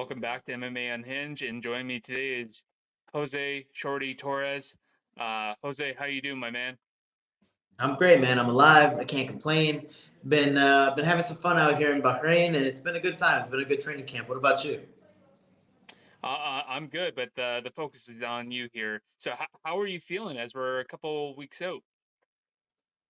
Welcome back to MMA Unhinged. And joining me today is Jose "Shorty" Torres. Jose, how you doing, my man? I'm great, man. I'm alive. I can't complain. Been having some fun out here in Bahrain, and it's been a good time. It's been a good training camp. What about you? I'm good, but the focus is on you here. So, how are you feeling as we're a couple weeks out?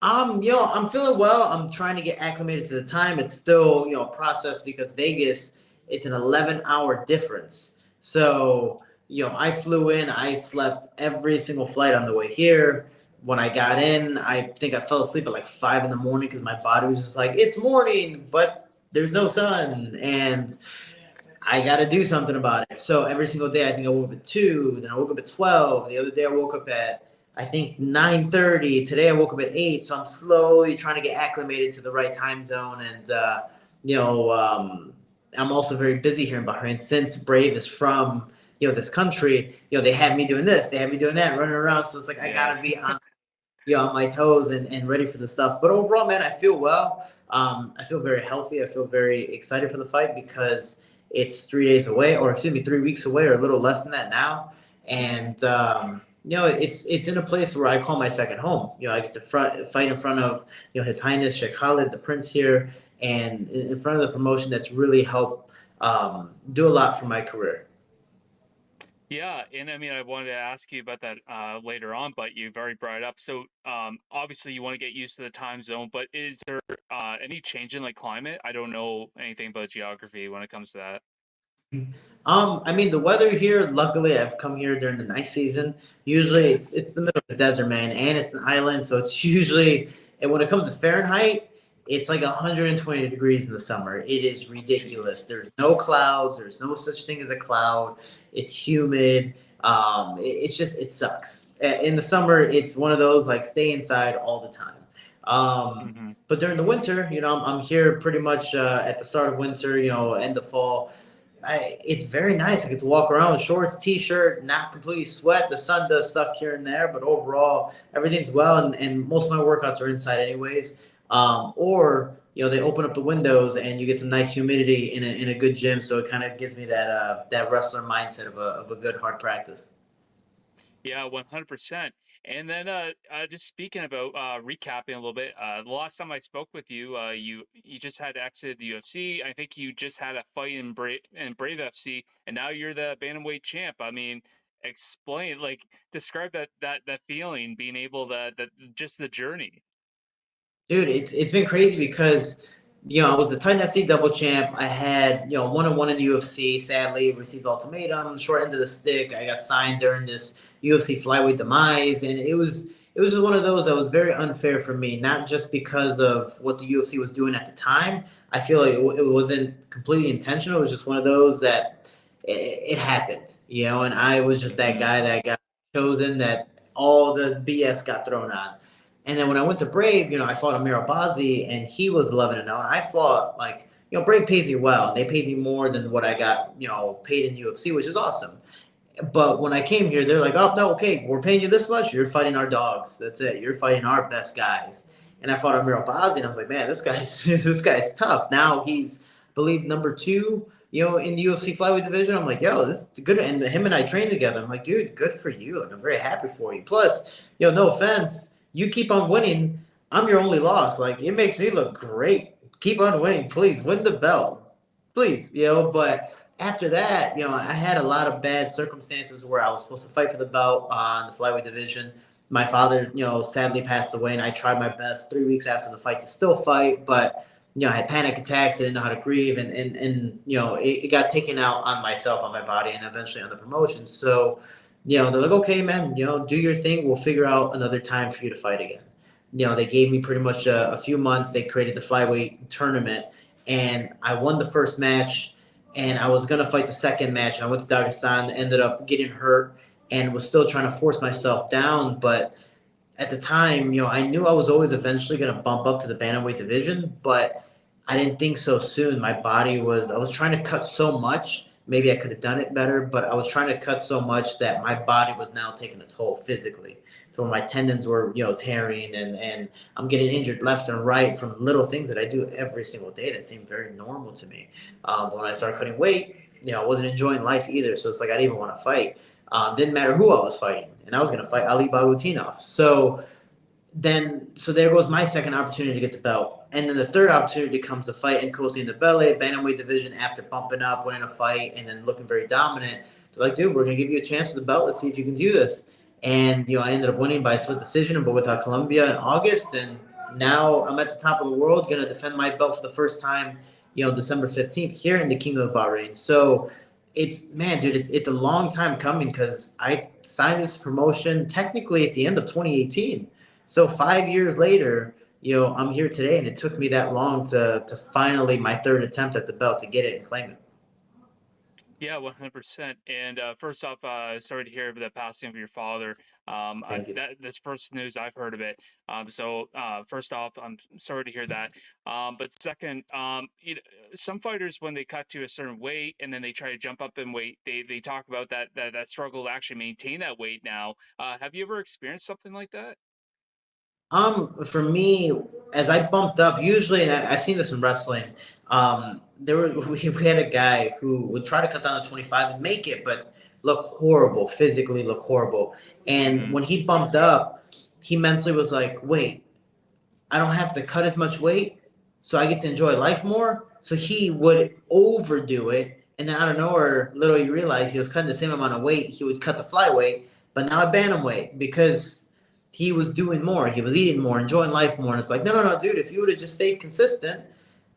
I'm feeling well. I'm trying to get acclimated to the time. It's still, a process because Vegas, it's an 11-hour difference. So, I flew in, I slept every single flight on the way here. When I got in, I think I fell asleep at like 5 in the morning because my body was just like, it's morning, but there's no sun. And I got to do something about it. So every single day, I think I woke up at 2, then I woke up at 12. The other day, I woke up at, I think, 9:30. Today, I woke up at 8. So I'm slowly trying to get acclimated to the right time zone. And, you know, um, I'm also very busy here in Bahrain. Since Brave is from, this country, they have me doing this, they have me doing that, running around. So it's like I Yeah. got to be on my toes and ready for the stuff. But overall, man, I feel well. I feel very healthy. I feel very excited for the fight because it's 3 days away, or excuse me, 3 weeks away, or a little less than that now. And it's in a place where I call my second home. I get to fight in front of His Highness Sheikh Khalid, the Prince here, and in front of the promotion that's really helped do a lot for my career. Yeah, and I mean, I wanted to ask you about that later on, but you've already brought it up. So, obviously, you want to get used to the time zone, but is there any change in like climate? I don't know anything about geography when it comes to that. I mean, the weather here, luckily, I've come here during the nice season. Usually it's the middle of the desert, man, and it's an island, so it's usually, and when it comes to Fahrenheit, it's like 120 degrees in the summer. It is ridiculous. Jeez. There's no clouds, there's no such thing as a cloud. It's humid. It's just it sucks. In the summer, it's one of those like stay inside all the time. Hmm. But during the winter, I'm here pretty much at the start of winter, end of fall. It's very nice. I get to walk around with shorts, t-shirt, not completely sweat. The sun does suck here and there, but overall everything's well. And most of my workouts are inside anyways. Or they open up the windows and you get some nice humidity in a good gym. So it kind of gives me that wrestler mindset of a good hard practice. Yeah, 100%. And then just speaking about recapping a little bit, the last time I spoke with you, you just had exited the UFC. I think you just had a fight in Brave FC, and now you're the bantamweight champ. I mean, explain, like, describe that feeling, being able to that just the journey. Dude, it's been crazy because I was the Titan FC double champ. I had 1-on-1 in the UFC. Sadly, received ultimatum, short end of the stick. I got signed during this UFC flyweight demise, and it was just one of those that was very unfair for me. Not just because of what the UFC was doing at the time. I feel like it wasn't completely intentional. It was just one of those that it happened, and I was just that Hmm. guy that got chosen that all the BS got thrown on. And then when I went to Brave, I fought Amir Albazi, and he was 11-0. And I fought like, Brave pays me well, and they paid me more than what I got, paid in UFC, which is awesome. But when I came here, they're like, "Oh no, okay, we're paying you this much. You're fighting our dogs. That's it. You're fighting our best guys." And I fought Amir Albazi, and I was like, "Man, this guy's this guy's tough." Now he's, I believe, number two, in the UFC flyweight division. I'm like, "Yo, this is good." And him and I trained together. I'm like, "Dude, good for you. Like, I'm very happy for you." Plus, no offense, you keep on winning. I'm your only loss. Like, it makes me look great. Keep on winning, please. Win the belt, please. But after that, I had a lot of bad circumstances where I was supposed to fight for the belt on the flyweight division. My father, sadly passed away, and I tried my best 3 weeks after the fight to still fight, but I had panic attacks. I didn't know how to grieve, and it got taken out on myself, on my body, and eventually on the promotion. So, they're like, okay, man, do your thing. We'll figure out another time for you to fight again. They gave me pretty much a few months. They created the flyweight tournament, and I won the first match, and I was gonna fight the second match, and I went to Dagestan, ended up getting hurt, and was still trying to force myself down. But at the time, I knew I was always eventually gonna bump up to the bantamweight division, but I didn't think so soon. I was trying to cut so much. Maybe I could have done it better, but I was trying to cut so much that my body was now taking a toll physically. So my tendons were, tearing, and I'm getting injured left and right from little things that I do every single day that seem very normal to me. But when I started cutting weight, I wasn't enjoying life either. So it's like I didn't even want to fight. Didn't matter who I was fighting, and I was going to fight Ali Bagutinov. So there goes my second opportunity to get the belt. And then the third opportunity comes to fight Nkosi Ndebele, bantamweight division, after bumping up, winning a fight, and then looking very dominant. They're like, dude, we're gonna give you a chance at the belt. Let's see if you can do this. And I ended up winning by a split decision in Bogota, Colombia in August, and now I'm at the top of the world, gonna defend my belt for the first time, December 15th here in the Kingdom of Bahrain. So it's man, dude, it's a long time coming because I signed this promotion technically at the end of 2018. So 5 years later, I'm here today, and it took me that long to finally my third attempt at the belt to get it and claim it. Yeah, 100%. And first off, sorry to hear of the passing of your father. Thank you. That this first news I've heard of it. So first off, I'm sorry to hear that. But second, some fighters when they cut to a certain weight and then they try to jump up in weight, they talk about that struggle to actually maintain that weight now. Have you ever experienced something like that? For me, as I bumped up, usually, and I've seen this in wrestling, we had a guy who would try to cut down to 25 and make it, but look horrible, physically look horrible. And Hmm. when he bumped up, he mentally was like, wait, I don't have to cut as much weight, so I get to enjoy life more. So he would overdo it, and then out of nowhere, little you realize he was cutting the same amount of weight. He would cut the flyweight, but now at bantamweight because he was doing more, he was eating more, enjoying life more. And it's like, no, no, no, dude. If you would have just stayed consistent,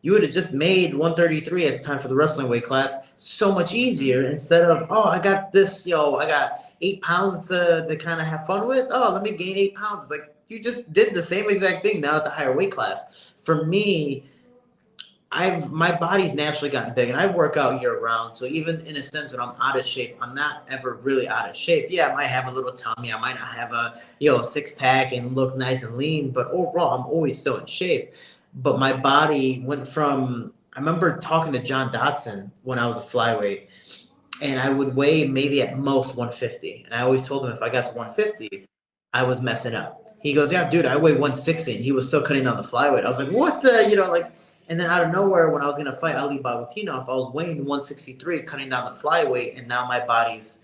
you would have just made 133 at the time for the wrestling weight class so much Hmm. easier instead of, oh, I got this, I got 8 pounds to kind of have fun with. Oh, let me gain 8 pounds. It's like you just did the same exact thing now at the higher weight class. For me, I've my body's naturally gotten big, and I work out year round. So even in a sense, when I'm out of shape, I'm not ever really out of shape. Yeah, I might have a little tummy, I might not have a 6 pack and look nice and lean, but overall, I'm always still in shape. But my body went from I remember talking to John Dotson when I was a flyweight, and I would weigh maybe at most 150. And I always told him if I got to 150, I was messing up. He goes, yeah, dude, I weigh 160, and he was still cutting down the flyweight. I was like, what the, like. And then out of nowhere, when I was gonna fight Ali Babutinov, I was weighing 163, cutting down the flyweight, and now my body's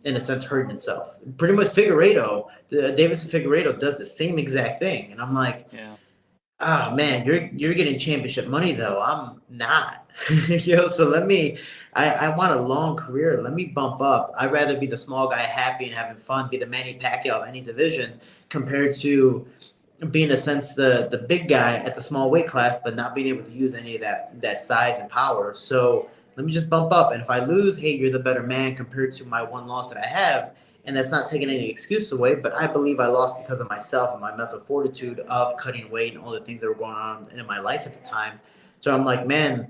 in a sense hurting itself. Pretty much Figueiredo, Davidson Figueiredo does the same exact thing, and I'm like, Yeah. oh man, you're getting championship money though. I'm not. So I want a long career. Let me bump up. I'd rather be the small guy happy and having fun, be the Manny Pacquiao of any division, compared to being a sense the big guy at the small weight class, but not being able to use any of that size and power. So let me just bump up. And if I lose, hey, you're the better man compared to my one loss that I have. And that's not taking any excuse away, but I believe I lost because of myself and my mental fortitude of cutting weight and all the things that were going on in my life at the time. So I'm like, man,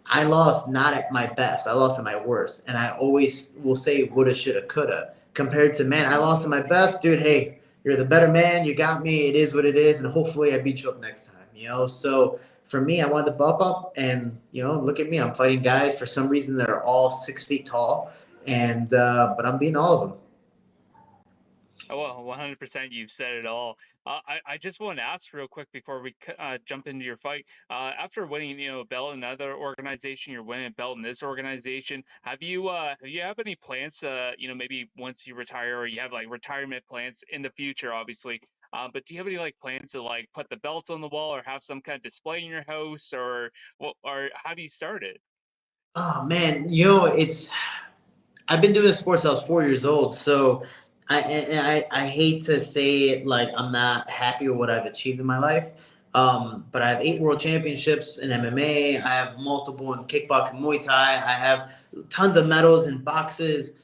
I lost not at my best. I lost at my worst. And I always will say woulda, shoulda, coulda. Compared to, man, I lost at my best. Dude, hey, you're the better man. You got me. It is what it is. And hopefully I beat you up next time. So for me, I wanted to bump up. And, look at me. I'm fighting guys for some reason that are all 6 feet tall. But I'm beating all of them. Oh, well, 100%. You've said it all. I just want to ask real quick before we jump into your fight. After winning, a belt in another organization, you're winning a belt in this organization. Have any plans? Maybe once you retire, or you have like retirement plans in the future, obviously. But do you have any like plans to like put the belts on the wall, or have some kind of display in your house, or what? Or have you started? Oh, man. I've been doing sports since I was 4 years old, so I hate to say it like I'm not happy with what I've achieved in my life. But I have 8 world championships in MMA. I have multiple in kickboxing, Muay Thai. I have tons of medals in boxes.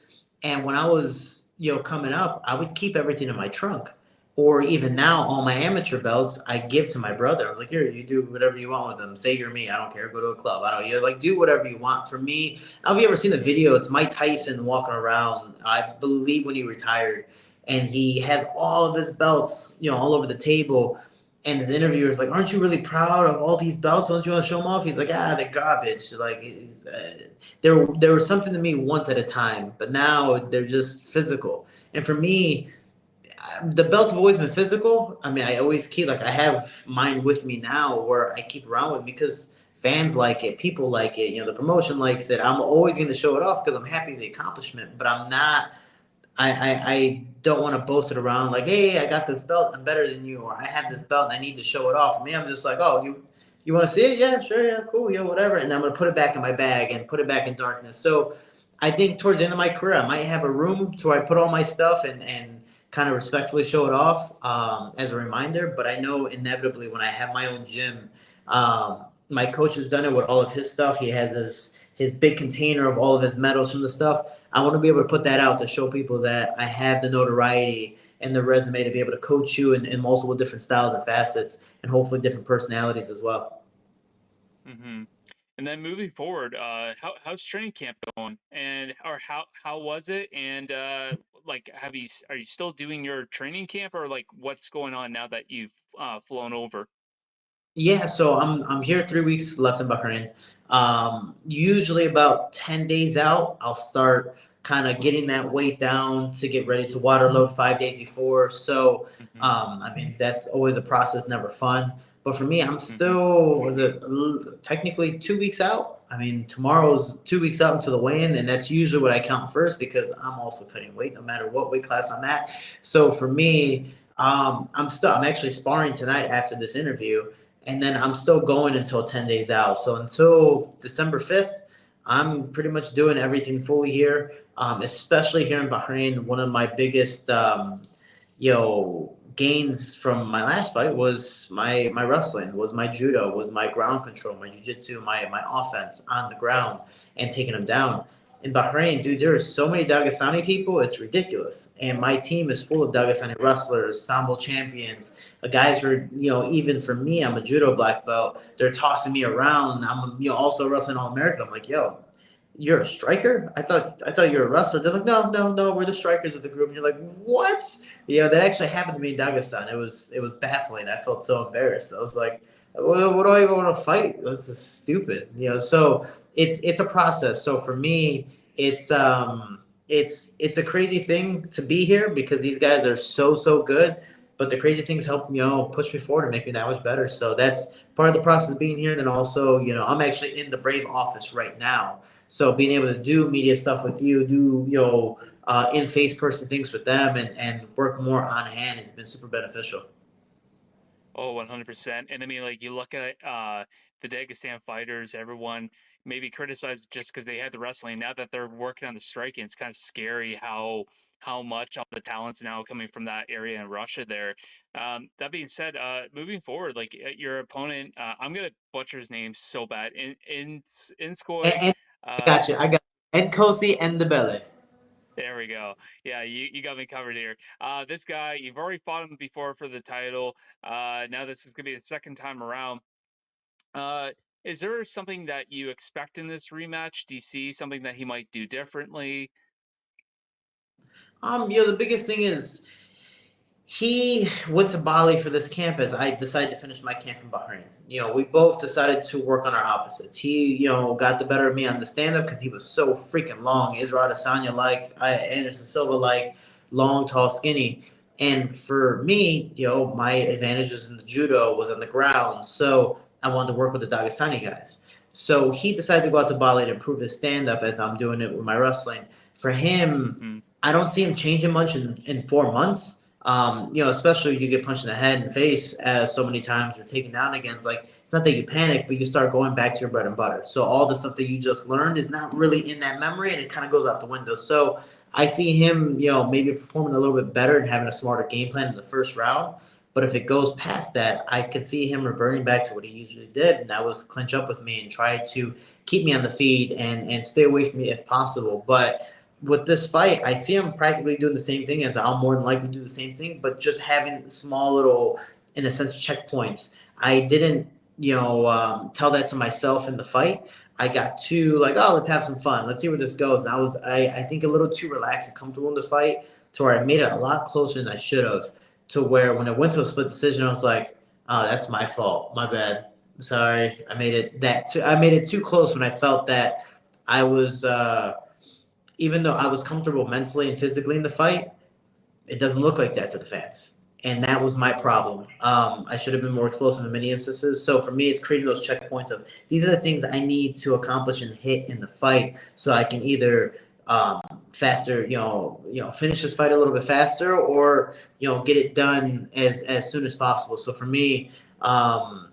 And when I was, coming up, I would keep everything in my trunk. Or even now, all my amateur belts I give to my brother. I was like, here, you do whatever you want with them. Say you're me. I don't care. Go to a club. I don't. You like do whatever you want. For me, have you ever seen the video? It's Mike Tyson walking around. I believe when he retired, and he has all of his belts, all over the table. And his interviewer is like, "Aren't you really proud of all these belts? Don't you want to show them off?" He's like, "Ah, they're garbage. Like, there was something to me once at a time, but now they're just physical." And for me, the belts have always been physical. I mean, I always keep like I have mine with me now, where I keep around with me because Fans like it, people like it, the promotion likes it. I'm always going to show it off because I'm happy with the accomplishment, but I'm not I don't want to boast it around like, hey, I got this belt, I'm better than you, or I have this belt and I need to show it off. For me, I'm just like, oh, you want to see it? Yeah, sure, yeah, cool, yeah, whatever. And I'm gonna put it back in my bag and put it back in darkness. So I think towards the end of my career, I might have a room to where I put all my stuff and kind of respectfully show it off as a reminder. But I know inevitably when I have my own gym, my coach has done it with all of his stuff. He has his big container of all of his medals from the stuff. I want to be able to put that out to show people that I have the notoriety and the resume to be able to coach you in multiple different styles and facets, and hopefully different personalities as well. Hmm. And then moving forward, how's training camp going? And or how was it? And like, are you still doing your training camp, or like what's going on now that you've flown over? Yeah, so I'm here 3 weeks left in Bahrain. Usually about 10 days out, I'll start kind of getting that weight down to get ready to water load 5 days before. So, Hmm. I mean that's always a process, never fun. But for me, I'm Hmm. still was it technically 2 weeks out. I mean tomorrow's 2 weeks out until the weigh-in, and that's usually what I count first because I'm also cutting weight no matter what weight class I'm at. So for me, I'm actually sparring tonight after this interview, and then I'm still going until 10 days out. So until December 5th, I'm pretty much doing everything fully here, especially here in Bahrain. One of my biggest, gains from my last fight was my wrestling, was my judo, was my ground control, my jiu-jitsu, my offense on the ground and taking them down. In Bahrain, dude, there are so many Dagestani people, it's ridiculous. And my team is full of Dagestani wrestlers, Sambo champions, guys are, even for me, I'm a judo black belt. They're tossing me around. I'm, also wrestling All American. I'm like, yo, you're a striker? I thought you were a wrestler. They're like, no, no, no, we're the strikers of the group. And you're like, what? That actually happened to me in Dagestan. It was baffling. I felt so embarrassed. I was like, what do I even want to fight? This is stupid. So it's a process. So for me, it's a crazy thing to be here because these guys are so good. But the crazy things help push me forward and make me that much better. So that's part of the process of being here. And then also, I'm actually in the Brave office right now, so being able to do media stuff with you, do in face person things with them, and work more on hand has been super beneficial. Oh, 100%. And I mean, like, you look at the Dagestan fighters, everyone maybe criticized just because they had the wrestling. Now that they're working on the striking, it's kind of scary how much all the talent's now coming from that area in Russia there. That being said, moving forward, like your opponent, I'm gonna butcher his name so bad. In Skoy, And I uh, got you. I got Nkosi Ndebele. there we go. Yeah, you got me covered here. This guy, you've already fought him before for the title. Now this is gonna be the second time around. Uh, is there something that you expect in this rematch? Do you see something that he might do differently? The biggest thing is he went to Bali for this camp as I decided to finish my camp in Bahrain. We both decided to work on our opposites. He, got the better of me on the stand up because he was so freaking long. Israel Adesanya like, Anderson Silva like, long, tall, skinny. And for me, my advantages in the judo was on the ground. So I wanted to work with the Dagestani guys. So he decided to go out to Bali to improve his stand up as I'm doing it with my wrestling. For him, Hmm. I don't see him changing much in 4 months. Especially when you get punched in the head and face so many times or taken down against. Like, it's not that you panic, but you start going back to your bread and butter. So all the stuff that you just learned is not really in that memory, and it kind of goes out the window. So I see him, maybe performing a little bit better and having a smarter game plan in the first round. But if it goes past that, I could see him reverting back to what he usually did, and that was clinch up with me and try to keep me on the feed and stay away from me if possible. But with this fight, I see him practically doing the same thing as I'll more than likely do the same thing, but just having small little, in a sense, checkpoints. I didn't, tell that to myself in the fight. I got too like, oh, let's have some fun. Let's see where this goes. And I think, a little too relaxed and comfortable in the fight to where I made it a lot closer than I should have. To where when it went to a split decision, I was like, oh, that's my fault. My bad. Sorry, I made it I made it too close when I felt that I was. Even though I was comfortable mentally and physically in the fight, it doesn't look like that to the fans. and that was my problem. I should have been more explosive in many instances. So for me, it's creating those checkpoints of these are the things I need to accomplish and hit in the fight, so I can either um, faster, finish this fight a little bit faster, or get it done as soon as possible. So for me, I'm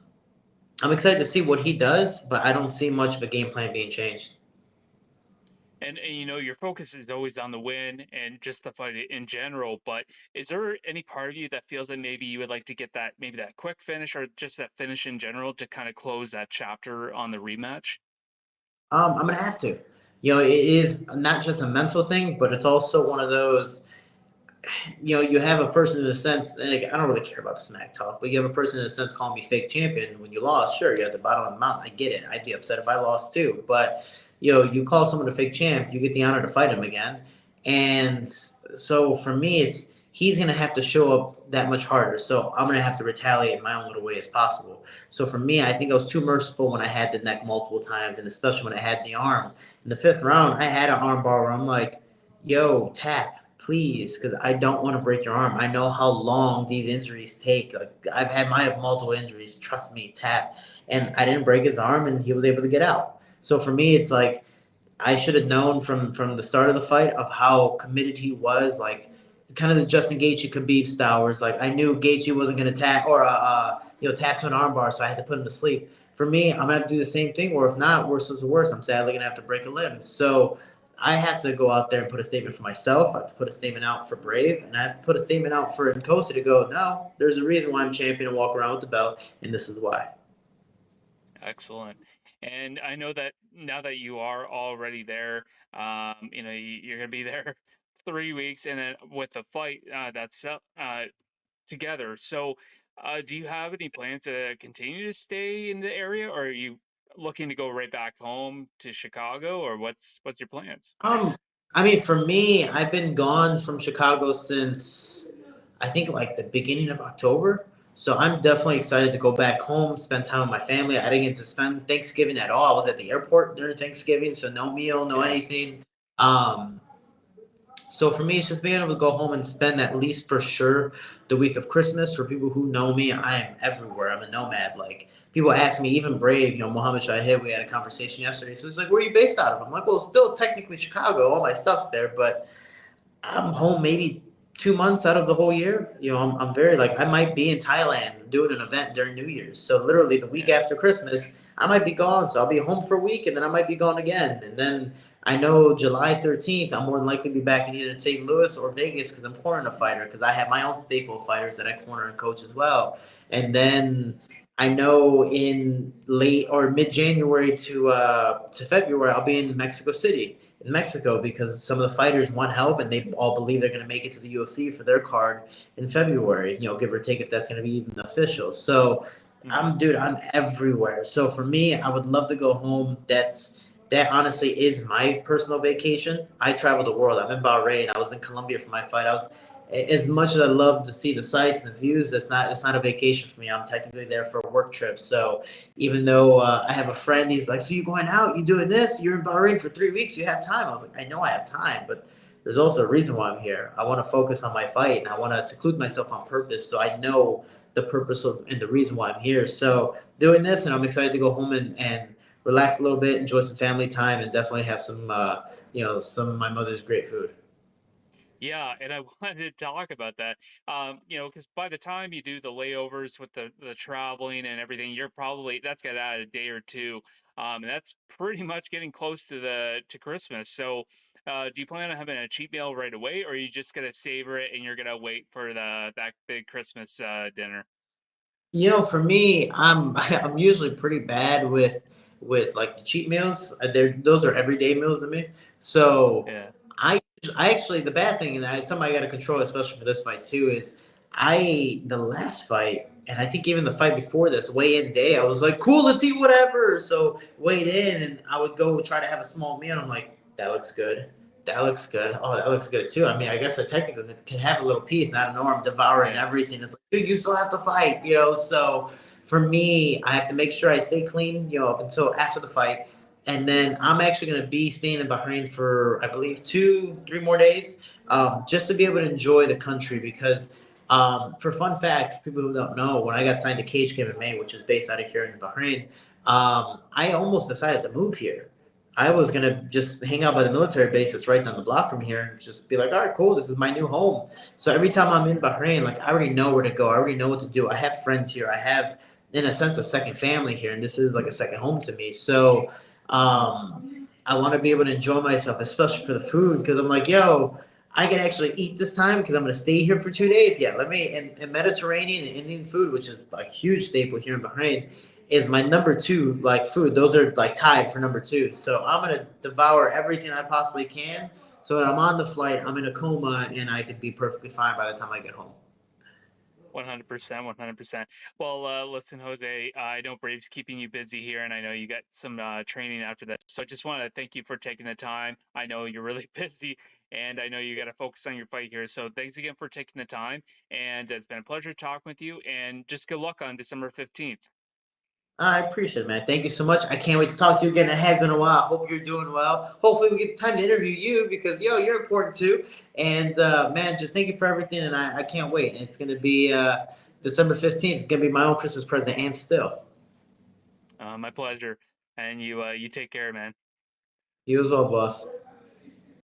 excited to see what he does, but I don't see much of a game plan being changed. And you know, your focus is always on the win and just the fight in general. But is there any part of you that feels that maybe you would like to get that maybe that quick finish or just that finish in general to kind of close that chapter on the rematch? I'm gonna have to. It is not just a mental thing, but it's also one of those. You have a person in a sense, and I don't really care about smack talk, but you have a person in a sense calling me fake champion when you lost. Sure, you're at the bottom of the mountain. I get it. I'd be upset if I lost too. But you call someone a fake champ, you get the honor to fight him again. And so for me, it's he's gonna have to show up that much harder. So I'm gonna have to retaliate in my own little way as possible. So for me, I think I was too merciful when I had the neck multiple times, and especially when I had the arm. In the fifth round, I had an arm bar where I'm like, yo, tap, please, because I don't want to break your arm. I know how long these injuries take. Like, I've had my multiple injuries. Trust me, tap. And I didn't break his arm, and he was able to get out. So for me, it's like I should have known from the start of the fight of how committed he was. Like kind of the Justin Gaethje Khabib style, where it's like I knew Gaethje wasn't going to tap or tap to an armbar, so I had to put him to sleep. For me, I'm gonna have to do the same thing, or if not, worse is worse. I'm sadly gonna have to break a limb. So I have to go out there and put a statement for myself. I have to put a statement out for Brave, and I have to put a statement out for Nkosi to go. No, there's a reason why I'm champion and walk around with the belt, and this is why. Excellent. And I know that now that you are already there, you know, you're gonna be there 3 weeks, and then with the fight that's together. So, do you have any plans to continue to stay in the area, or are you looking to go right back home to Chicago, or what's your plans? Um, I mean, for me, I've been gone from Chicago since I think like the beginning of October. So I'm definitely excited to go back home, spend time with my family. I didn't get to spend Thanksgiving at all. I was at the airport during Thanksgiving, so no meal, no Yeah. anything. Um, so for me, it's just being able to go home and spend at least for sure the week of Christmas. For people who know me, I am everywhere. I'm a nomad. Like people ask me, even Brave, Mohammed Shahid, we had a conversation yesterday. So he's like, "Where are you based out of?" I'm like, "Well, still technically Chicago. All my stuff's there, but I'm home maybe 2 months out of the whole year. I'm very like I might be in Thailand doing an event during New Year's. So literally the week Yeah. after Christmas, I might be gone. So I'll be home for a week, and then I might be gone again. And then I know July 13th, I'm more than likely to be back in either St. Louis or Vegas because I'm cornering a fighter because I have my own staple fighters that I corner and coach as well. And then I know in late or mid January to February, I'll be in Mexico City in Mexico because some of the fighters want help and they all believe they're going to make it to the UFC for their card in February, give or take if that's going to be even official. So Mhm. I'm everywhere. So for me, I would love to go home. That honestly is my personal vacation. I travel the world. I'm in Bahrain. I was in Colombia for my fight. I was as much as I love to see the sights and the views. It's not a vacation for me. I'm technically there for a work trip. So even though I have a friend, he's like, "So you going out? You doing this? You're in Bahrain for 3 weeks. You have time." I was like, "I know I have time, but there's also a reason why I'm here. I want to focus on my fight and I want to seclude myself on purpose, so I know the purpose of and the reason why I'm here." So doing this, and I'm excited to go home and relax a little bit, enjoy some family time, and definitely have some of my mother's great food. Yeah, and I wanted to talk about that. You know, because by the time you do the layovers with the traveling and everything, you're probably that's gonna add a day or two. And that's pretty much getting close to the to Christmas. So, do you plan on having a cheat meal right away, or are you just gonna savor it and you're gonna wait for the that big Christmas dinner? For me, I'm I'm usually pretty bad with like the cheat meals. Those are everyday meals to me. So Yeah. I I actually the bad thing, and it's something I got to control, especially for this fight too, is the last fight, and I think even the fight before this weigh in day, I was like, cool, let's eat whatever. So weighed in, and I would go try to have a small meal. And I'm like, that looks good. That looks good. Oh, that looks good too. I mean, I guess I technically can have a little piece, and I don't know I'm devouring Yeah. everything. It's like, dude, you still have to fight. So for me, I have to make sure I stay clean, up until after the fight. And then I'm actually going to be staying in Bahrain for, I believe, 2, 3 more days, just to be able to enjoy the country because For fun facts, for people who don't know, when I got signed to Cage Game in May, which is based out of here in Bahrain, I almost decided to move here. I was gonna just hang out by the military base that's right down the block from here and just be like, all right, cool, this is my new home. So every time I'm in Bahrain, like I already know where to go. I already know what to do. I have friends here. I have, in a sense, a second family here, and this is like a second home to me. So I want to be able to enjoy myself, especially for the food, because I'm like, yo, I can actually eat this time because I'm going to stay here for 2 days. Yeah, let me. And Mediterranean and Indian food, which is a huge staple here in Bahrain, is my number two like food. Those are like tied for number two. So I'm going to devour everything I possibly can. So when I'm on the flight, I'm in a coma and I could be perfectly fine by the time I get home. 100%, 100%. Well, listen, Jose, I know Braves keeping you busy here, and I know you got some training after that. So I just want to thank you for taking the time. I know you're really busy, and I know you got to focus on your fight here. So thanks again for taking the time, and it's been a pleasure talking with you. And just good luck on December 15th. I appreciate it, man. Thank you so much. I can't wait to talk to you again. It has been a while. I hope you're doing well. Hopefully, we get the time to interview you because, yo, you're important too. And, man, just thank you for everything. And I can't wait. And it's going to be December 15th. It's going to be my own Christmas present and still. My pleasure. And you take care, man. You as well, boss.